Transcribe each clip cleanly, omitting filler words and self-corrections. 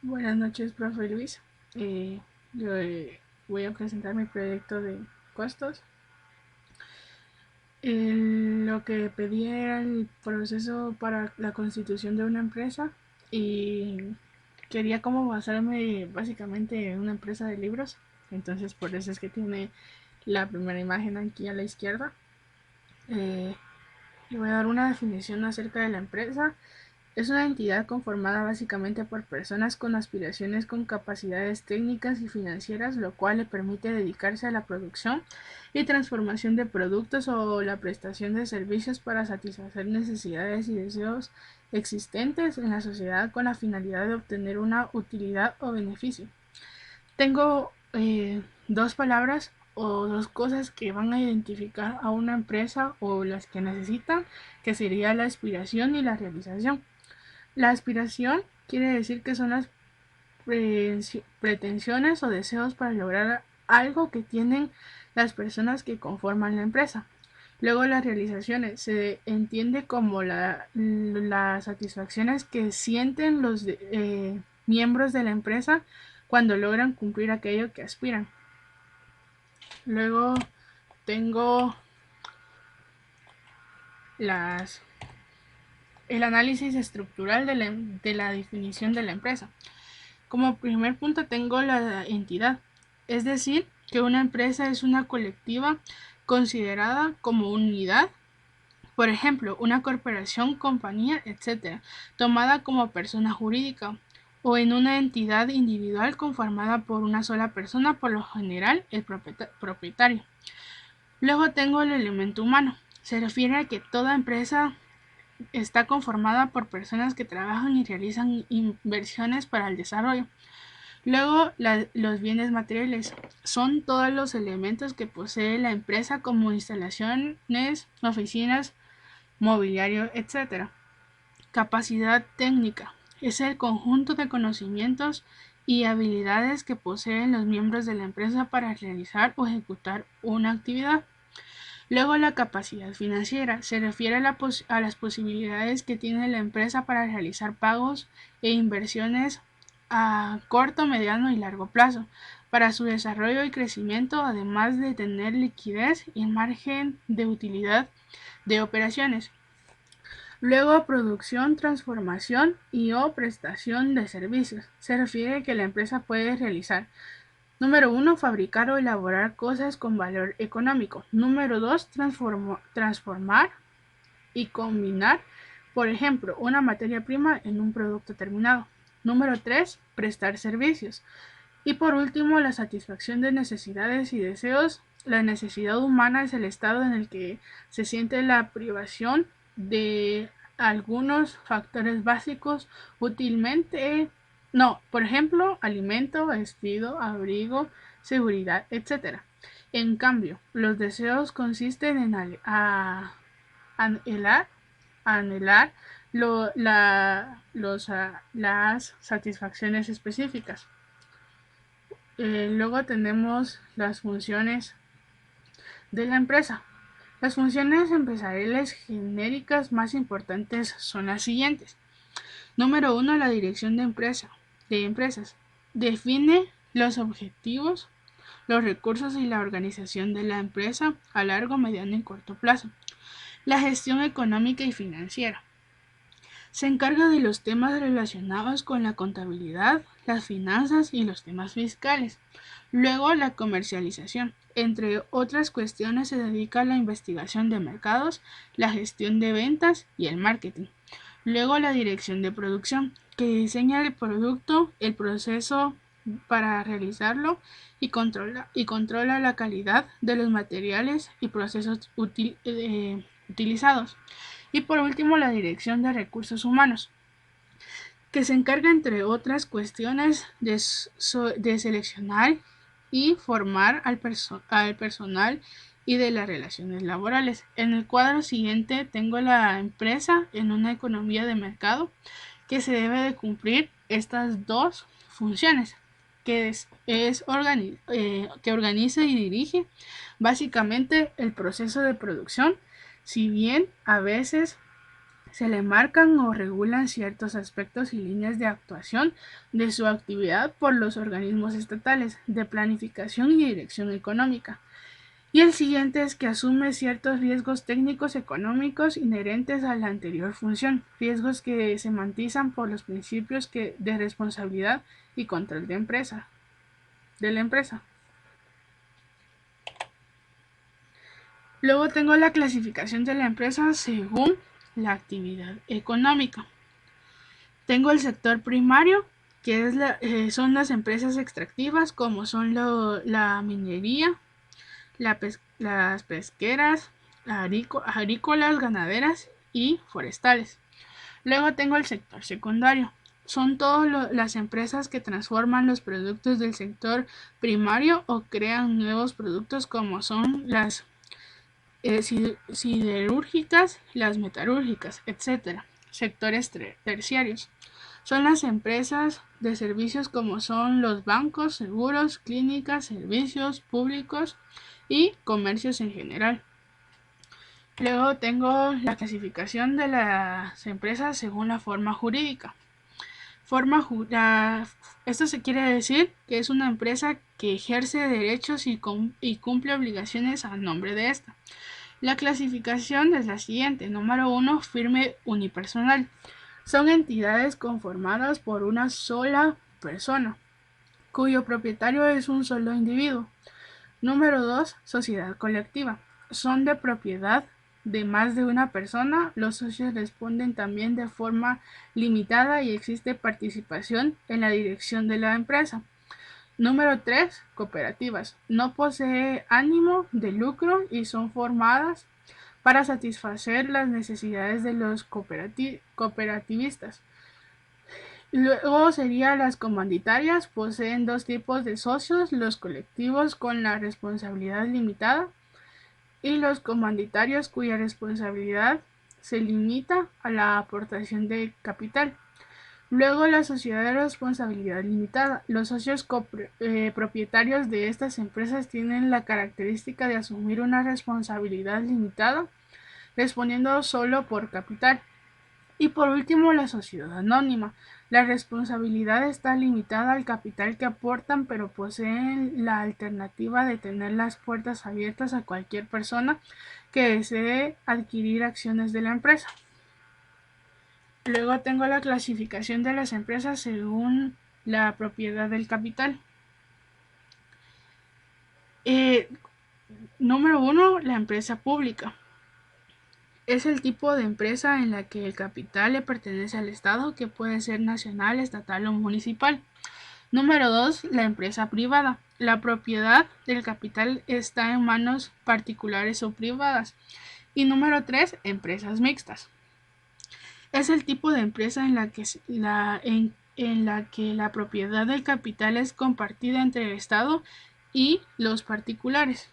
Buenas noches, profe Luis. Yo voy a presentar mi proyecto de costos. Lo que pedí era el proceso para la constitución de una empresa y quería como basarme básicamente en una empresa de libros. Entonces por eso es que tiene la primera imagen aquí a la izquierda. Eh, Le voy a dar una definición acerca de la empresa. Es una entidad conformada básicamente por personas con aspiraciones con capacidades técnicas y financieras, lo cual le permite dedicarse a la producción y transformación de productos o la prestación de servicios para satisfacer necesidades y deseos existentes en la sociedad con la finalidad de obtener una utilidad o beneficio. Tengo dos palabras o dos cosas que van a identificar a una empresa o las que necesitan, que sería la aspiración y la realización. La aspiración quiere decir que son las pretensiones o deseos para lograr algo que tienen las personas que conforman la empresa. Luego las realizaciones se entiende como las satisfacciones que sienten los miembros de la empresa cuando logran cumplir aquello que aspiran. Luego tengo las el análisis estructural de la definición de la empresa. Como primer punto tengo la entidad, es decir, que una empresa es una colectiva considerada como unidad, por ejemplo, una corporación, compañía, etc., tomada como persona jurídica, o en una entidad individual conformada por una sola persona, por lo general el propietario. Luego tengo el elemento humano. Se refiere a que toda empresa está conformada por personas que trabajan y realizan inversiones para el desarrollo. Luego, los bienes materiales son todos los elementos que posee la empresa como instalaciones, oficinas, mobiliario, etc. Capacidad técnica es el conjunto de conocimientos y habilidades que poseen los miembros de la empresa para realizar o ejecutar una actividad. Luego, la capacidad financiera se refiere a las posibilidades que tiene la empresa para realizar pagos e inversiones a corto, mediano y largo plazo para su desarrollo y crecimiento, además de tener liquidez y margen de utilidad de operaciones. Luego, producción, transformación y o prestación de servicios. Se refiere a que la empresa puede realizar: número uno, fabricar o elaborar cosas con valor económico. Número dos, transformar y combinar, por ejemplo, una materia prima en un producto terminado. Número tres, prestar servicios. Y por último, la satisfacción de necesidades y deseos. La necesidad humana es el estado en el que se siente la privación de algunos factores básicos útilmente, no, por ejemplo, alimento, vestido, abrigo, seguridad, etc. En cambio, los deseos consisten en anhelar, anhelar las satisfacciones específicas. Luego tenemos las funciones de la empresa. Las funciones empresariales genéricas más importantes son las siguientes. Número uno, la dirección de empresas. Define los objetivos, los recursos y la organización de la empresa a largo, mediano y corto plazo. La gestión económica y financiera. Se encarga de los temas relacionados con la contabilidad, las finanzas y los temas fiscales. Luego, la comercialización. Entre otras cuestiones, se dedica a la investigación de mercados, la gestión de ventas y el marketing. Luego, la dirección de producción, que diseña el producto, el proceso para realizarlo y controla la calidad de los materiales y procesos utilizados. Y por último, la dirección de recursos humanos, que se encarga, entre otras cuestiones, de seleccionar y formar al personal y de las relaciones laborales. En el cuadro siguiente tengo la empresa en una economía de mercado, que se debe de cumplir estas dos funciones, que organiza y dirige básicamente el proceso de producción, si bien a veces Se le marcan o regulan ciertos aspectos y líneas de actuación de su actividad por los organismos estatales de planificación y dirección económica. Y el siguiente es que asume ciertos riesgos técnicos económicos inherentes a la anterior función, riesgos que se matizan por los principios de responsabilidad y control de la empresa. Luego tengo la clasificación de la empresa según la actividad económica. Tengo el sector primario, que son las empresas extractivas, como son la minería, las pesqueras, agrícolas, ganaderas y forestales. Luego tengo el sector secundario. Son todas las empresas que transforman los productos del sector primario o crean nuevos productos, como son las siderúrgicas, las metalúrgicas, etc. Sectores terciarios. Son las empresas de servicios, como son los bancos, seguros, clínicas, servicios públicos y comercios en general. Luego tengo la clasificación de las empresas según la forma jurídica. Esto se quiere decir que es una empresa que ejerce derechos y cumple obligaciones a nombre de esta. La clasificación es la siguiente. Número 1, firme unipersonal. Son entidades conformadas por una sola persona, cuyo propietario es un solo individuo. Número 2, sociedad colectiva. Son de propiedad de más de una persona. Los socios responden también de forma limitada y existe participación en la dirección de la empresa. Número 3, cooperativas. No posee ánimo de lucro y son formadas para satisfacer las necesidades de los cooperativistas. Luego serían las comanditarias. Poseen dos tipos de socios: los colectivos con la responsabilidad limitada y los comanditarios cuya responsabilidad se limita a la aportación de capital. Luego, la sociedad de responsabilidad limitada. Los socios propietarios de estas empresas tienen la característica de asumir una responsabilidad limitada, respondiendo solo por capital. Y por último, la sociedad anónima. La responsabilidad está limitada al capital que aportan, pero poseen la alternativa de tener las puertas abiertas a cualquier persona que desee adquirir acciones de la empresa. Luego tengo la clasificación de las empresas según la propiedad del capital. Número 1, la empresa pública. Es el tipo de empresa en la que el capital le pertenece al Estado, que puede ser nacional, estatal o municipal. Número 2, la empresa privada. La propiedad del capital está en manos particulares o privadas. Y número 3, empresas mixtas. Es el tipo de empresa en la que la propiedad del capital es compartida entre el Estado y los particulares.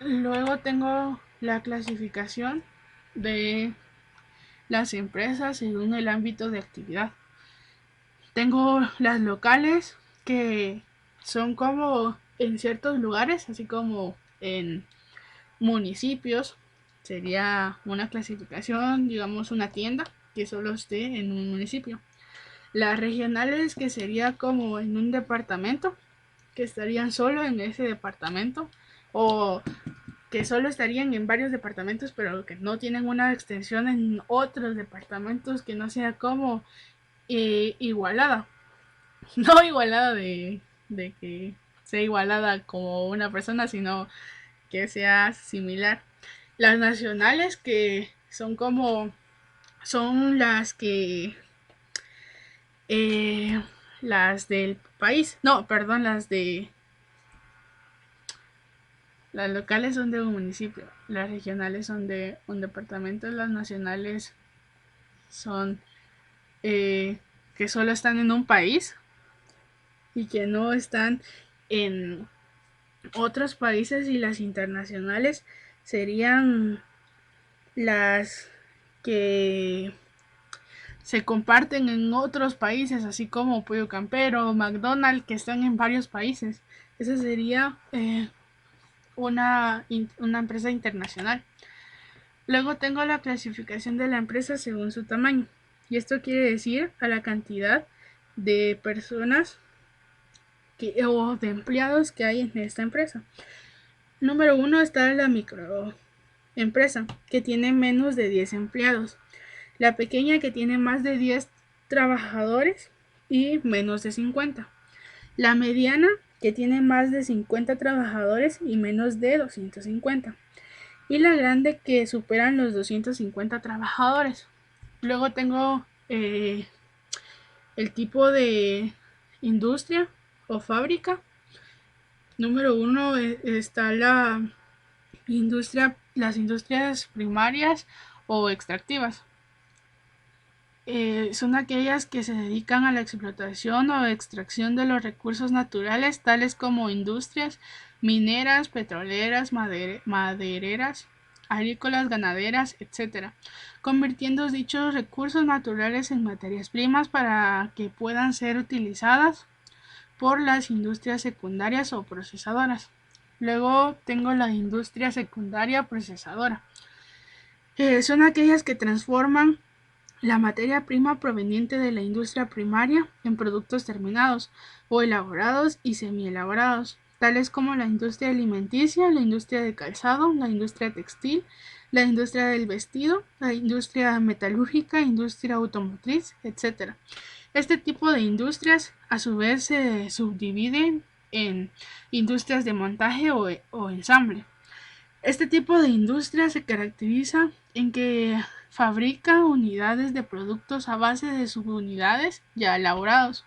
Luego tengo la clasificación de las empresas según el ámbito de actividad. Tengo las locales, que son como en ciertos lugares, así como en municipios. Sería una clasificación, digamos, una tienda que solo esté en un municipio. Las regionales, que sería como en un departamento, que estarían solo en ese departamento, o que solo estarían en varios departamentos, pero que no tienen una extensión en otros departamentos, que no sea como igualada. No igualada de que sea igualada como una persona, sino que sea similar. Las nacionales, que son las que las del país, no, perdón, las locales son de un municipio, las regionales son de un departamento, las nacionales son que solo están en un país y que no están en otros países. Y las internacionales serían las que se comparten en otros países, así como Pollo Campero, McDonald's, que están en varios países. Esa sería una empresa internacional. Luego tengo la clasificación de la empresa según su tamaño. Y esto quiere decir a la cantidad de personas o de empleados que hay en esta empresa. Número 1 está la microempresa, que tiene menos de 10 empleados. La pequeña, que tiene más de 10 trabajadores y menos de 50. La mediana, que tiene más de 50 trabajadores y menos de 250. Y la grande, que superan los 250 trabajadores. Luego tengo el tipo de industria o fábrica. Número 1 está las industrias primarias o extractivas. Son aquellas que se dedican a la explotación o extracción de los recursos naturales, tales como industrias mineras, petroleras, madereras, agrícolas, ganaderas, etc., convirtiendo dichos recursos naturales en materias primas para que puedan ser utilizadas por las industrias secundarias o procesadoras. Luego tengo la industria secundaria procesadora. Son aquellas que transforman la materia prima proveniente de la industria primaria en productos terminados o elaborados y semielaborados, tales como la industria alimenticia, la industria de calzado, la industria textil, la industria del vestido, la industria metalúrgica, industria automotriz, etc. Este tipo de industrias a su vez se subdividen en industrias de montaje o ensamble. Este tipo de industria se caracteriza en que fabrica unidades de productos a base de subunidades ya elaborados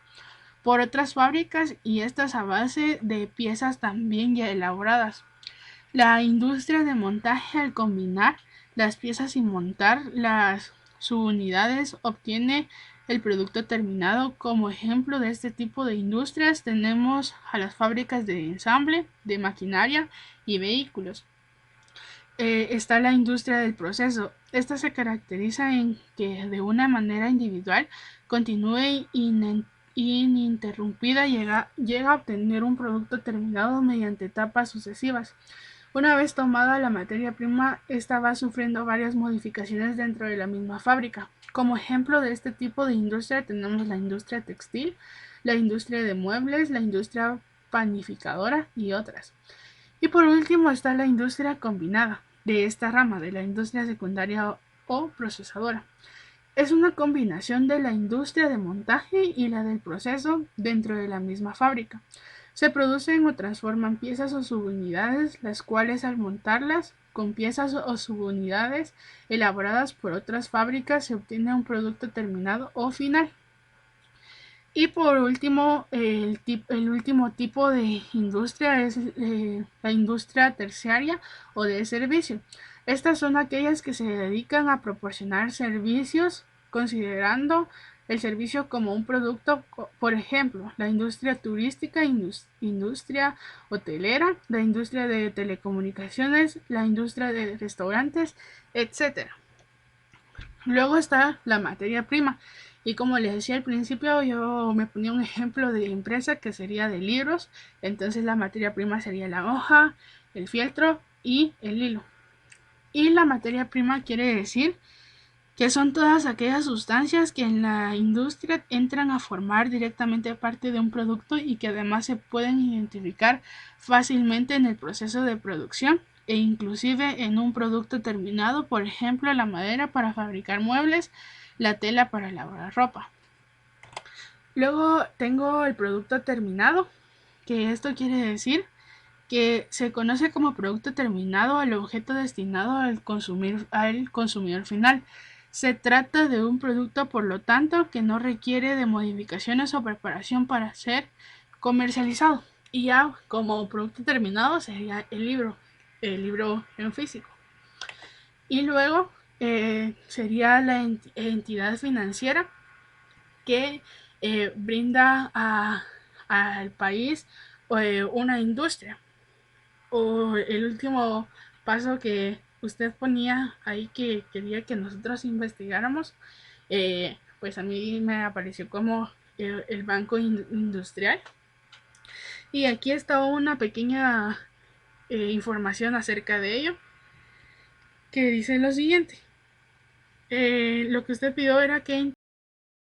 por otras fábricas y estas a base de piezas también ya elaboradas. La industria de montaje, al combinar las piezas y montar las subunidades, obtiene el producto terminado. Como ejemplo de este tipo de industrias tenemos a las fábricas de ensamble, de maquinaria y vehículos. Está la industria del proceso. Esta se caracteriza en que de una manera individual continúe ininterrumpida, llega a obtener un producto terminado mediante etapas sucesivas. Una vez tomada la materia prima, esta va sufriendo varias modificaciones dentro de la misma fábrica. Como ejemplo de este tipo de industria tenemos la industria textil, la industria de muebles, la industria panificadora y otras. Y por último está la industria combinada, de esta rama de la industria secundaria o procesadora. Es una combinación de la industria de montaje y la del proceso dentro de la misma fábrica. Se producen o transforman piezas o subunidades, las cuales al montarlas con piezas o subunidades elaboradas por otras fábricas se obtiene un producto terminado o final. Y por último, el último tipo de industria es la industria terciaria o de servicio. Estas son aquellas que se dedican a proporcionar servicios considerando el servicio como un producto, por ejemplo, la industria turística, industria hotelera, la industria de telecomunicaciones, la industria de restaurantes, etc. Luego está la materia prima. Y como les decía al principio, yo me ponía un ejemplo de empresa que sería de libros. Entonces la materia prima sería la hoja, el fieltro y el hilo. Y la materia prima quiere decir que son todas aquellas sustancias que en la industria entran a formar directamente parte de un producto y que además se pueden identificar fácilmente en el proceso de producción e inclusive en un producto terminado, por ejemplo la madera para fabricar muebles, la tela para lavar ropa. Luego tengo el producto terminado, que esto quiere decir que se conoce como producto terminado al objeto destinado al consumidor final. Se trata de un producto, por lo tanto, que no requiere de modificaciones o preparación para ser comercializado. Y ya como producto terminado sería el libro en físico. Y luego sería la entidad financiera que brinda al país una industria. O el último paso que usted ponía ahí que quería que nosotros investigáramos, pues a mí me apareció como el banco industrial. Y aquí está una pequeña información acerca de ello, que dice lo siguiente. Lo que usted pidió era que